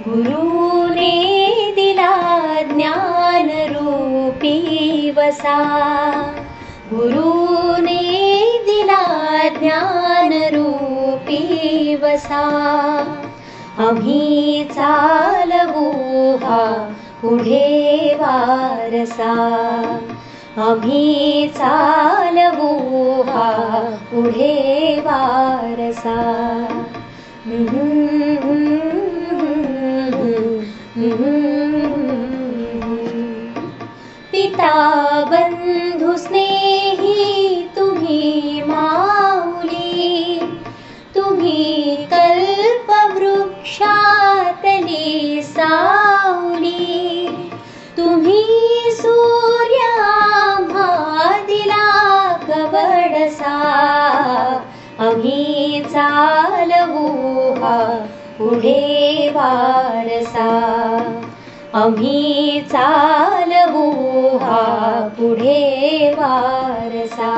गुरुने दिला ज्ञान रूपी वसा, गुरुने दिला ज्ञान रूपी वसा. आम्ही चालवू हा पुढे वारसा, आम्ही चालवू हा पुढे वारसा. पिता बंधु स्नेही तुम्ही माऊली, तुम्ही कल्पवृक्षातली सावली. तुम्ही सूर्याम्हा दिला कवडसा, आम्ही चालवू हा पुढे वारसा, आम्ही चालवू हा पुढे वारसा.